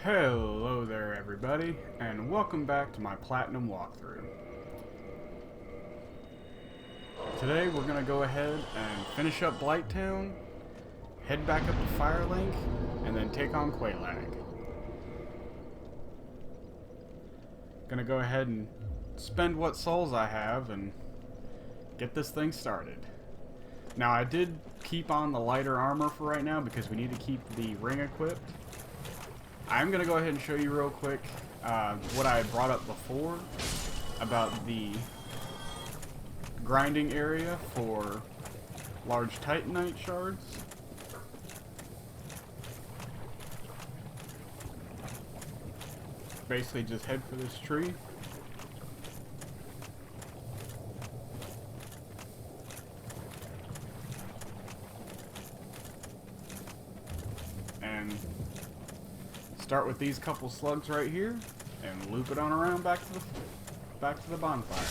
Hello there everybody, and welcome back to my Platinum walkthrough. Today we're going to go ahead and finish up Blighttown, head back up to Firelink, and then take on Quelaag. Gonna go ahead and spend what souls I have and get this thing started. Now I did keep on the lighter armor for right now because we need to keep the ring equipped. I'm going to go ahead and show you real quick what I brought up before about the grinding area for large titanite shards. Basically just head for this tree. And start with these couple slugs right here, and loop it on around back to the bonfire.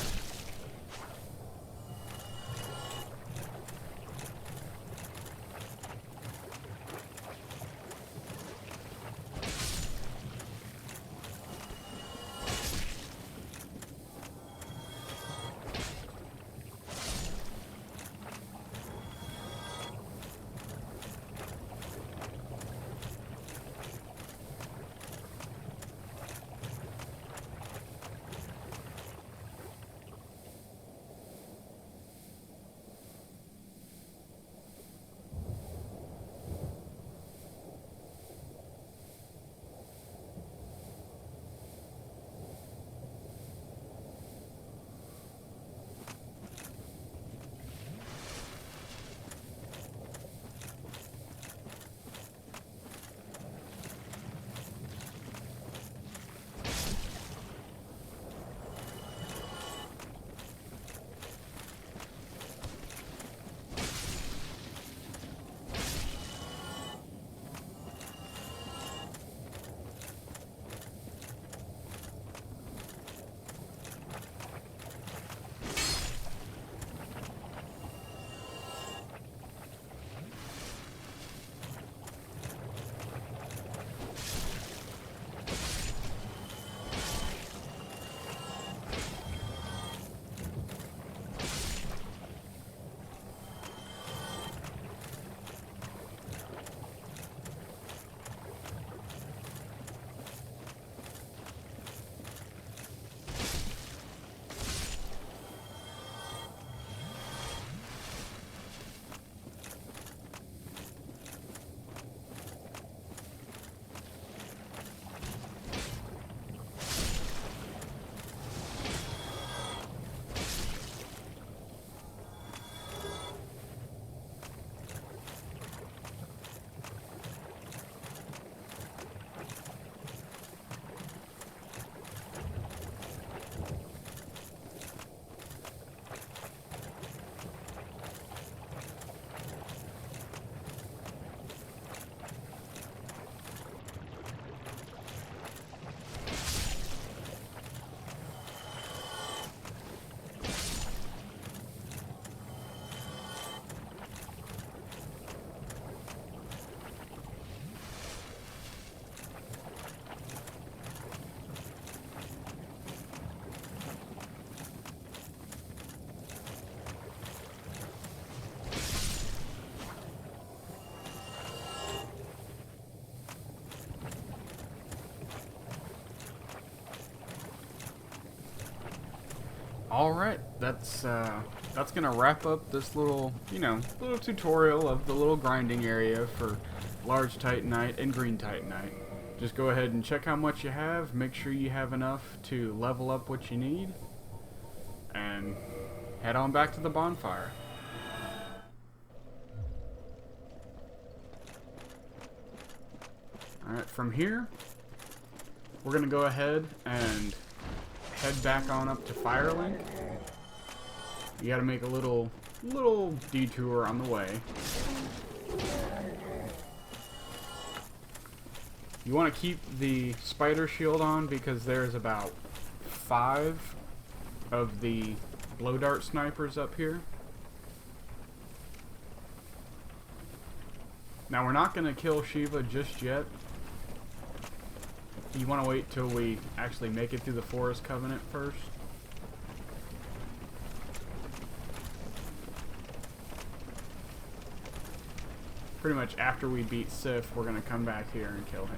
Alright, that's gonna wrap up this little tutorial of the little grinding area for large titanite and green titanite. Just go ahead and check how much you have, make sure you have enough to level up what you need, and head on back to the bonfire. Alright, from here, we're gonna go ahead and head back on up to Firelink. You gotta make a little detour on the way. You want to keep the spider shield on because there's about 5 of the blow dart snipers up here. Now we're not gonna kill Shiva just yet. you want to wait till we actually make it through the Forest Covenant first? Pretty much after we beat Sif, we're going to come back here and kill him.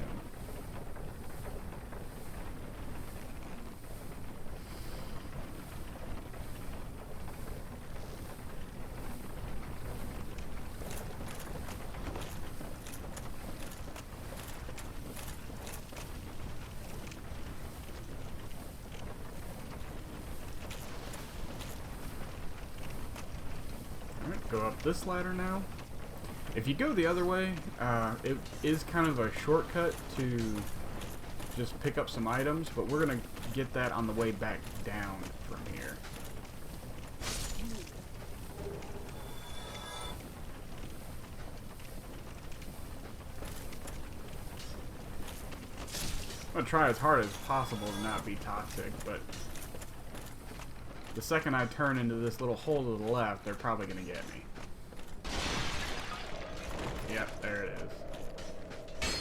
Alright, go up this ladder now. If you go the other way, it is kind of a shortcut to just pick up some items, but we're going to get that on the way back down from here. I'm going to try as hard as possible to not be toxic, but the second I turn into this little hole to the left, they're probably going to get me. Yep, there it is.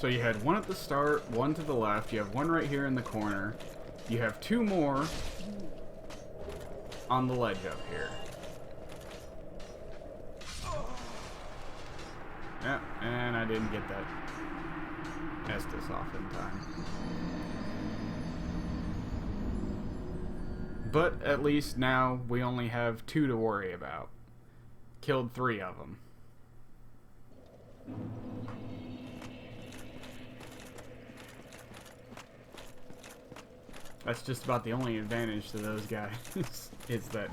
So you had one at the start, one to the left, you have one right here in the corner, you have two more on the ledge up here. Yep, and I didn't get that Estus off in time. But at least now we only have 2 to worry about. Killed 3 of them. That's just about the only advantage to those guys, is that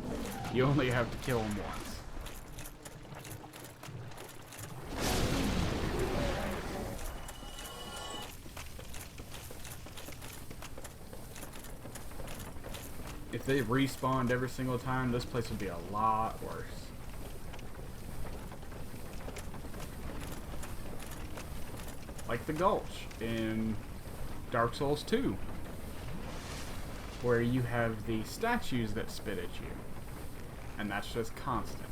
you only have to kill them once. If they respawned every single time, this place would be a lot worse. Like the Gulch in Dark Souls 2, where you have the statues that spit at you, and that's just constant.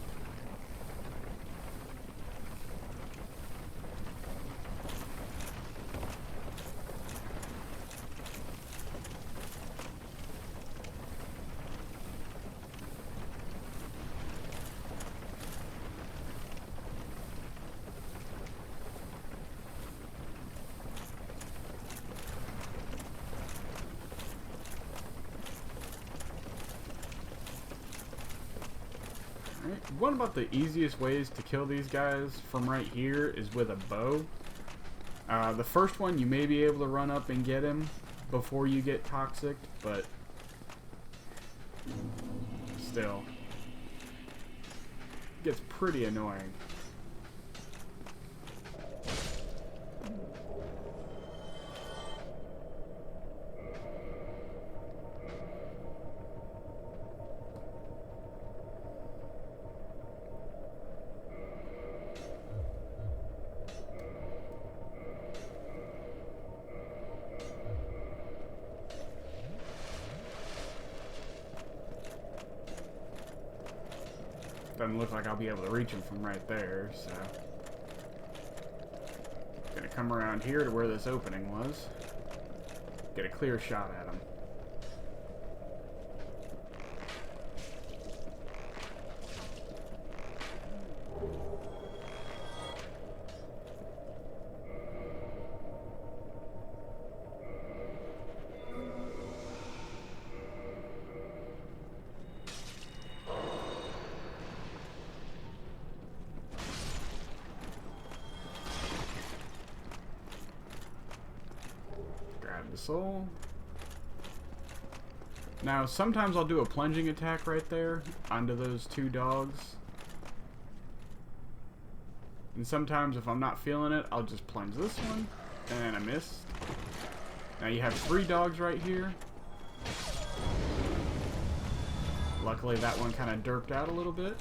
One about the easiest ways to kill these guys from right here is with a bow. The first one you may be able to run up and get him before you get toxic, but still, it gets pretty annoying. Doesn't look like I'll be able to reach him from right there, so gonna come around here to where this opening was, get a clear shot at him. The soul. Now, sometimes I'll do a plunging attack right there onto those 2 dogs. And sometimes, if I'm not feeling it, I'll just plunge this one, and I missed. Now you have 3 dogs right here. Luckily, that one kind of derped out a little bit.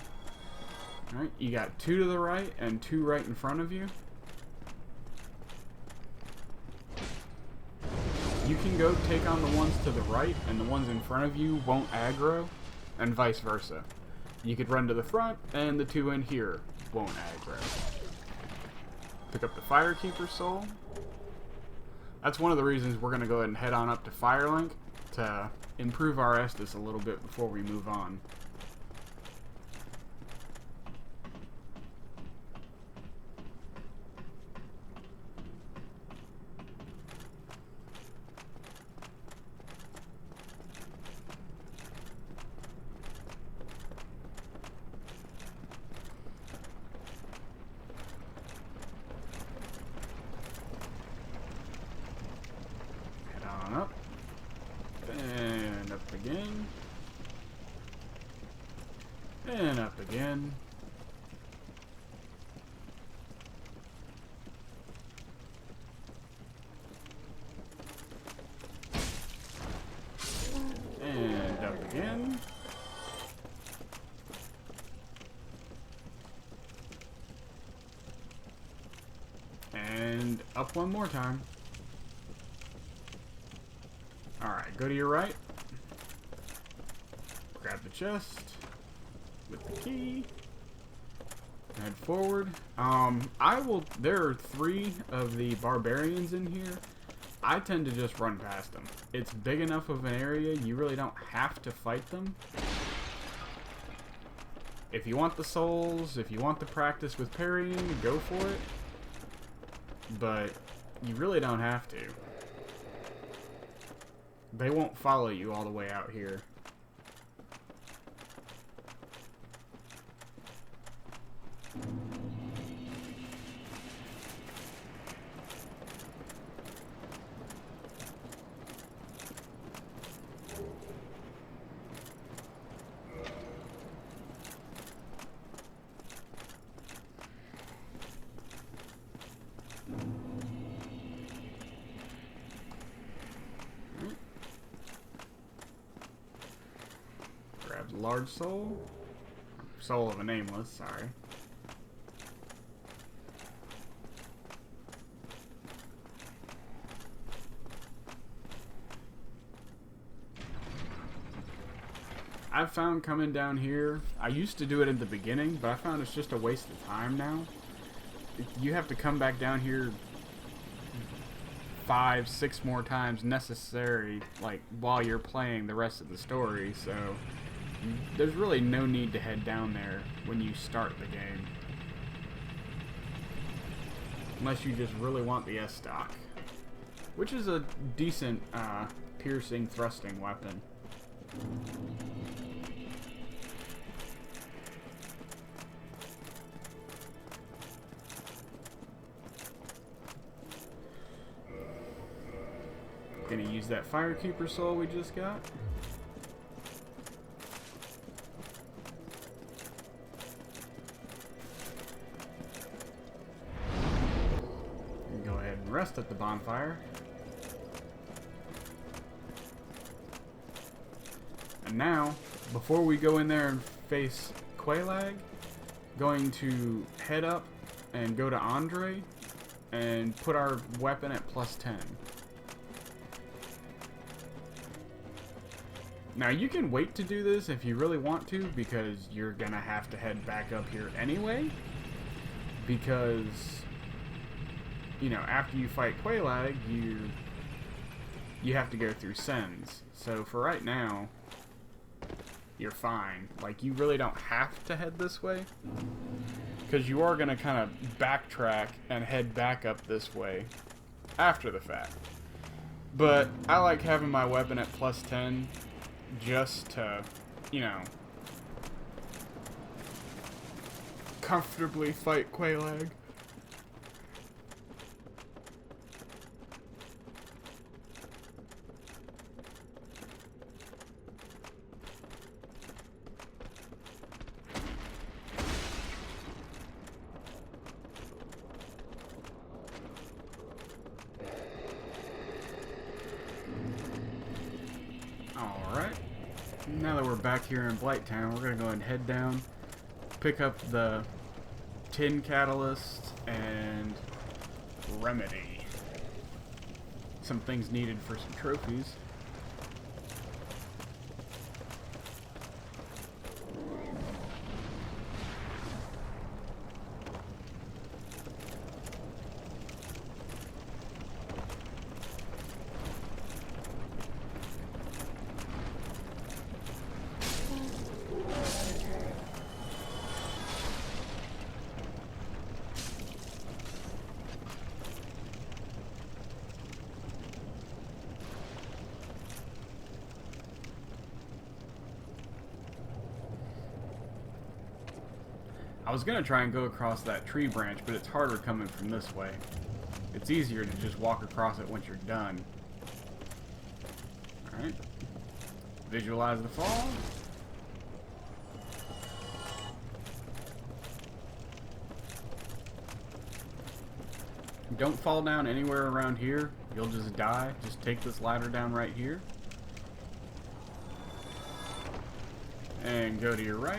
Alright, you got 2 to the right and 2 right in front of you. You can go take on the ones to the right, and the ones in front of you won't aggro, and vice versa. you could run to the front, and the two in here won't aggro. Pick up the Firekeeper Soul. That's one of the reasons we're going to go ahead and head on up to Firelink to improve our Estus a little bit before we move on. Up and up again and up again and up again and up one more time. Alright, go to your right. Grab the chest with the key. Head forward. There are 3 of the barbarians in here. I tend to just run past them. It's big enough of an area, you really don't have to fight them. If you want the souls, if you want the practice with parrying, go for it. But you really don't have to. They won't follow you all the way out here. Large soul? Soul of a nameless, sorry. I've found coming down here, I used to do it in the beginning, but I found it's just a waste of time now. You have to come back down here 5, 6 more times necessary, like, while you're playing the rest of the story, so there's really no need to head down there when you start the game. Unless you just really want the S-Stock. Which is a decent, piercing, thrusting weapon. Gonna use that Firekeeper Soul we just got. Rest at the bonfire. And now, before we go in there and face Quelaag, going to head up and go to Andre and put our weapon at +10. Now you can wait to do this if you really want to, because you're gonna have to head back up here anyway, because you know, after you fight Quelaag, you have to go through Sens. So for right now, you're fine. Like, you really don't have to head this way, because you are going to kind of backtrack and head back up this way after the fact. But I like having my weapon at +10 just to, you know, comfortably fight Quelaag. Alright, now that we're back here in Blighttown, we're going to go ahead and head down, pick up the Tin Catalyst and Remedy. Some things needed for some trophies. I was gonna try and go across that tree branch, but it's harder coming from this way. It's easier to just walk across it once you're done. Alright. Visualize the fall. Don't fall down anywhere around here. You'll just die. Just take this ladder down right here. And go to your right.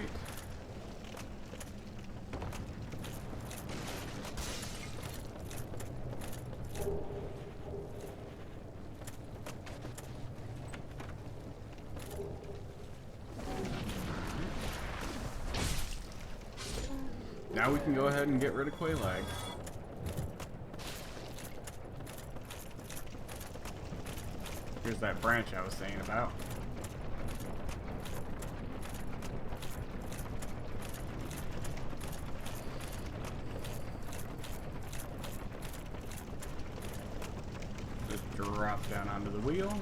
Now we can go ahead and get rid of Quelaag. Here's that branch I was saying about. Just drop down onto the wheel.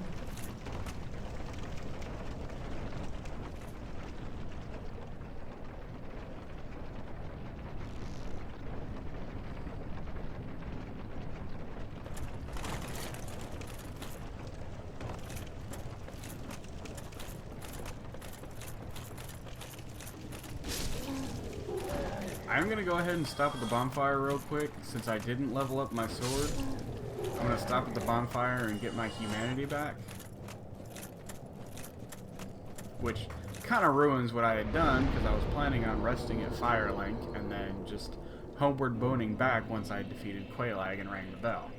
I'm gonna go ahead and stop at the bonfire real quick, since I didn't level up my sword. I'm gonna stop at the bonfire and get my humanity back. Which kind of ruins what I had done, because I was planning on resting at Firelink and then just homeward boning back once I had defeated Quelaag and rang the bell.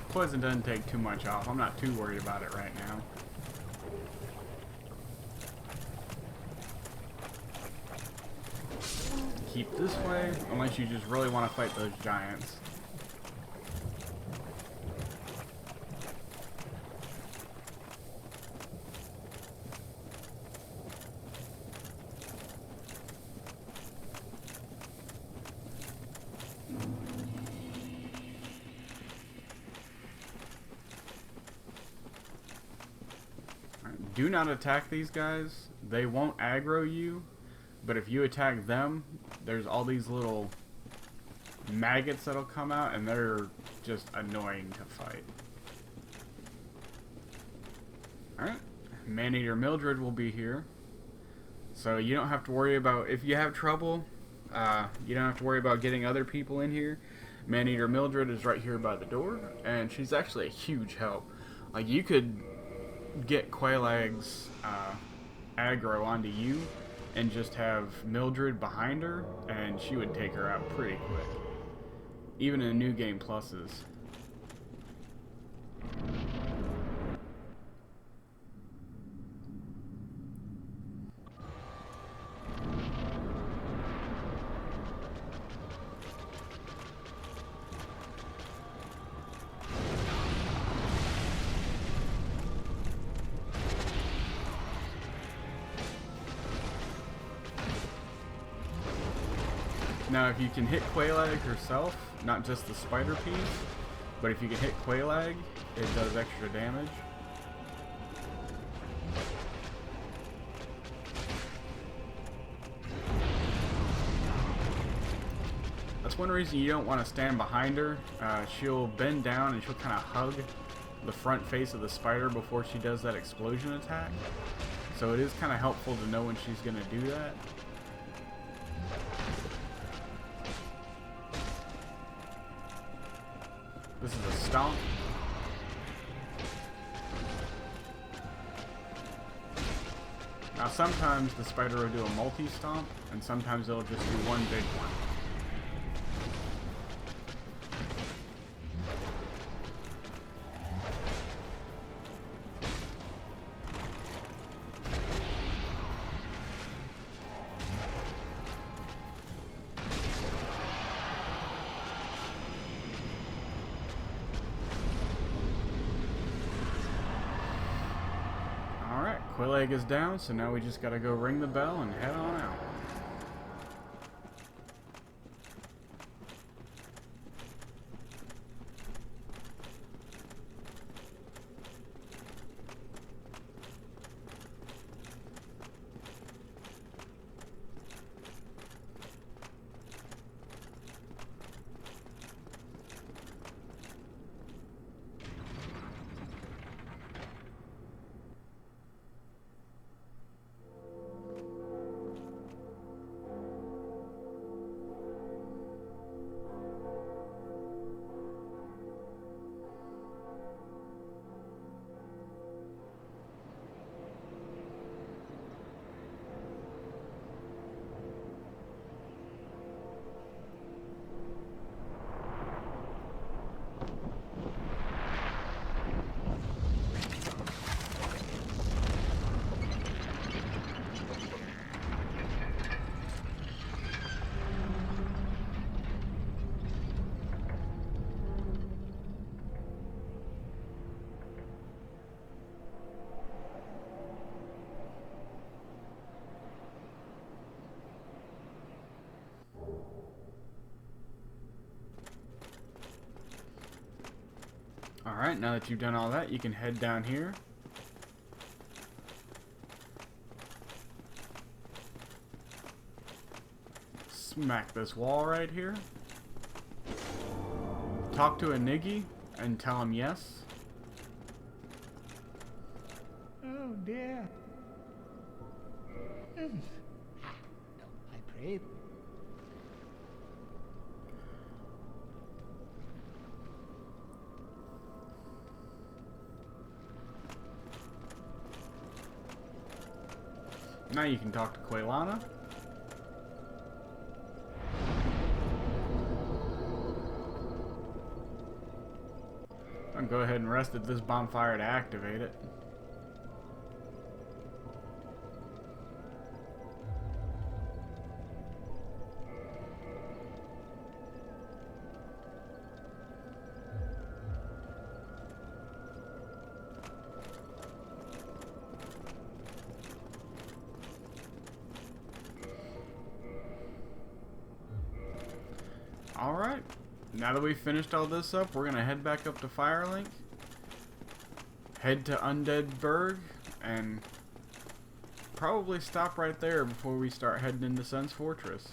Poison doesn't take too much off. I'm not too worried about it right now. Keep this way, unless you just really want to fight those giants. Do not attack these guys. They won't aggro you, but if you attack them, there's all these little maggots that'll come out, and they're just annoying to fight. Alright, Maneater Mildred will be here, so you don't have to worry about, if you have trouble, you don't have to worry about getting other people in here. Maneater Mildred is right here by the door, and she's actually a huge help. Like, you could get Quelaag's aggro onto you and just have Mildred behind her, and she would take her out pretty quick. Even in New Game Pluses. Now, if you can hit Quelaag herself, not just the spider piece, but if you can hit Quelaag, it does extra damage. That's one reason you don't want to stand behind her. She'll bend down and she'll kind of hug the front face of the spider before she does that explosion attack. So it is kind of helpful to know when she's going to do that. This is a stomp. Now sometimes the spider will do a multi-stomp, and sometimes it'll just do one big one. Quelaag is down, so now we just gotta go ring the bell and head on out. Alright, now that you've done all that, you can head down here. Smack this wall right here. Talk to a Niggy and tell him yes. Oh dear. No, I pray. Now you can talk to Quelaag. I'll go ahead and rest at this bonfire to activate it. Alright, now that we've finished all this up, we're going to head back up to Firelink, head to Undead Burg, and probably stop right there before we start heading into Sen's Fortress.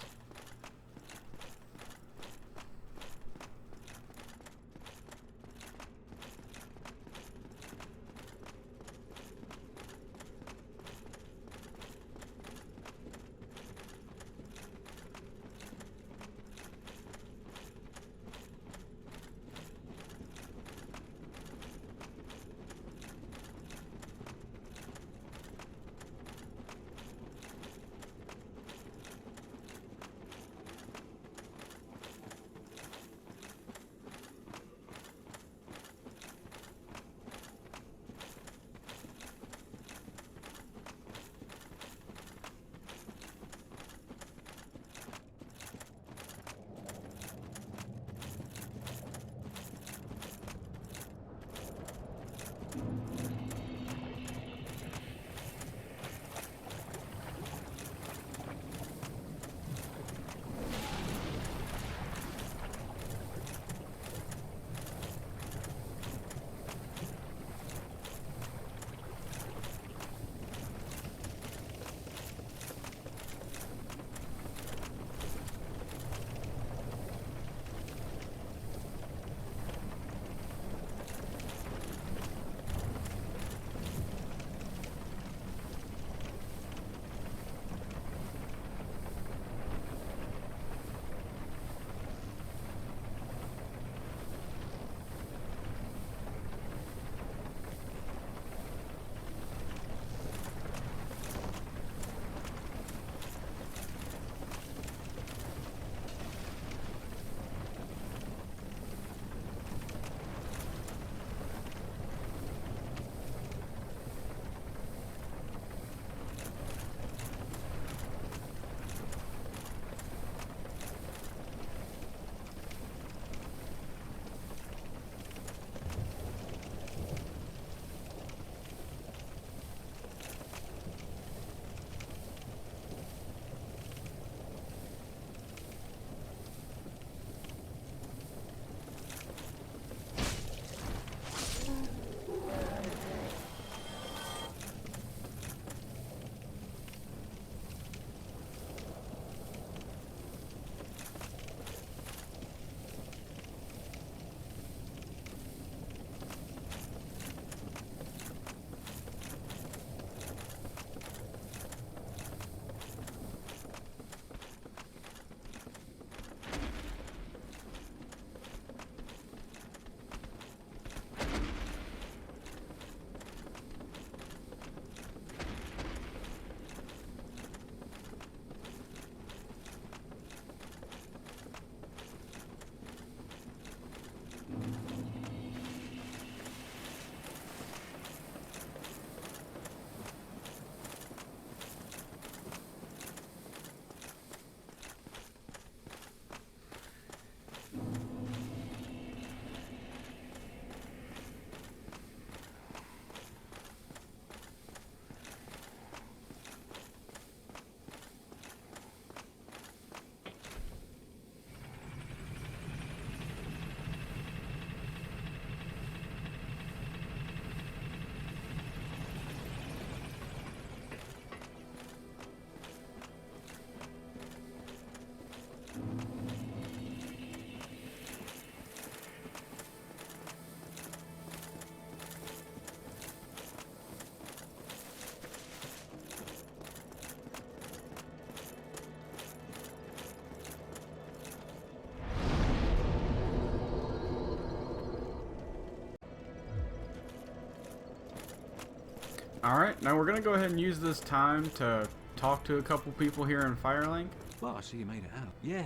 Alright, now we're going to go ahead and use this time to talk to a couple people here in Firelink. Well, I see you made it out. Yeah,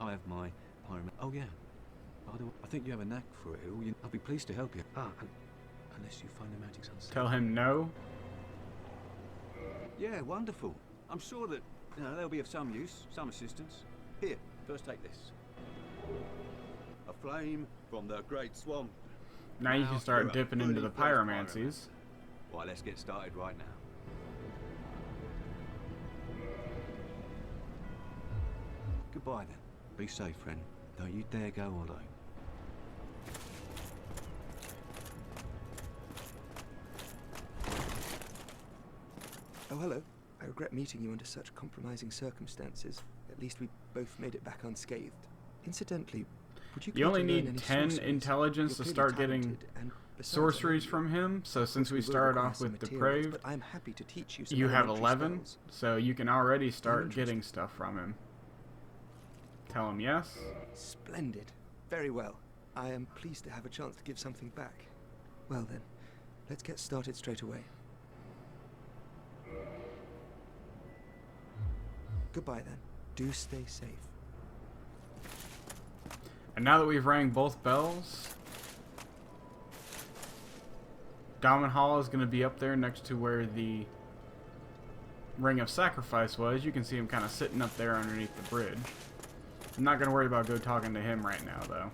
I have my pyramid. Oh, yeah. By the way, I think you have a knack for it all. I'll be pleased to help you. Unless you find the magic's unsafe. Tell him no. Yeah, wonderful. I'm sure that they'll be of some use, some assistance. Here, first take this. A flame from the Great Swamp. Now you can You're start a dipping into the fully fledged pyromancies. Why, let's get started right now. Goodbye then. Be safe, friend. Don't you dare go alone. Oh, hello. I regret meeting you under such compromising circumstances. At least we both made it back unscathed. Incidentally, would you You care only to learn need any 10 sorceries? intelligence You're to clearly start getting talented, and besides, I sorceries know from him. So since we will started require off some with materials, Depraved, but I'm happy to teach you some you have elementary 11, spells. so you can already start Elementary getting stuff from him. Tell him yes. Splendid. Very well. I am pleased to have a chance to give something back. Well then, let's get started straight away. Goodbye then. Do stay safe. And now that we've rang both bells, Diamond Hall is going to be up there next to where the Ring of Sacrifice was. You can see him kind of sitting up there underneath the bridge. I'm not going to worry about go talking to him right now, though.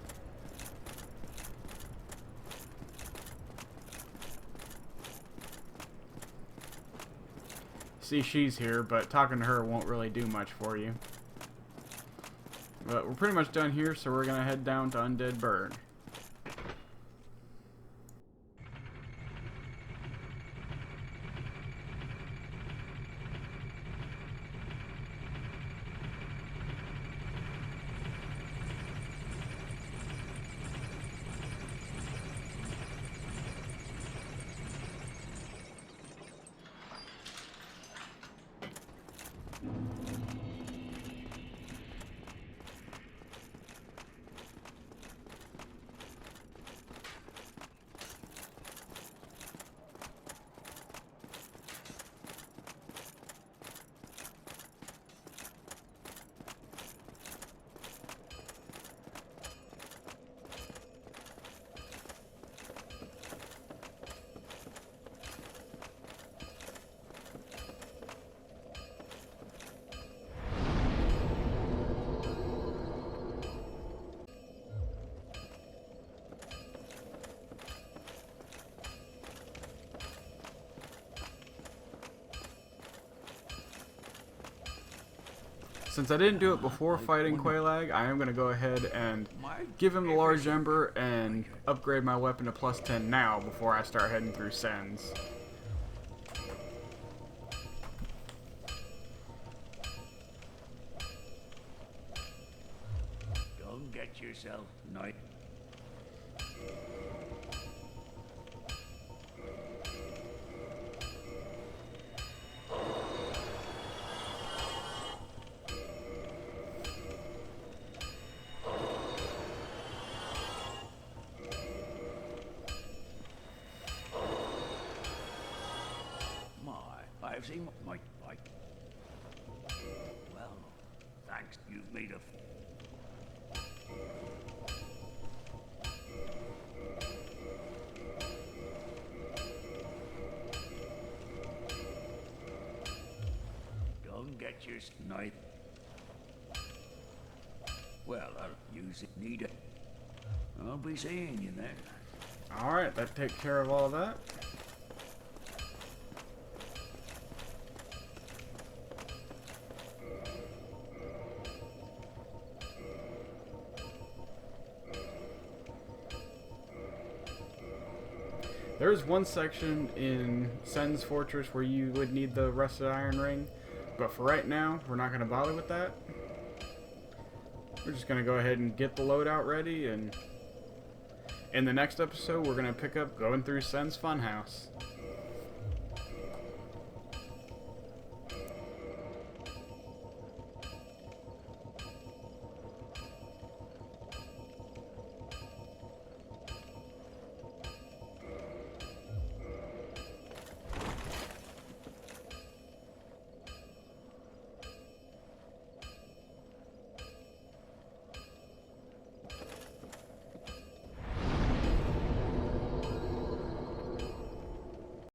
See, she's here, but talking to her won't really do much for you. But we're pretty much done here, so we're going to head down to Undead Burg. Since I didn't do it before fighting Quelaag, I am going to go ahead and give him the large ember and upgrade my weapon to +10 now before I start heading through Sens. Don't get yourself night. I've seen my bike. Well, thanks. You've made a. Don't get your snipe. Well, I'll use it. Need it. I'll be seeing you then. Alright, that takes care of all of that. There's one section in Sen's Fortress where you would need the Rusted Iron Ring, but for right now, we're not going to bother with that. We're just going to go ahead and get the loadout ready, and in the next episode, we're going to pick up going through Sen's Funhouse.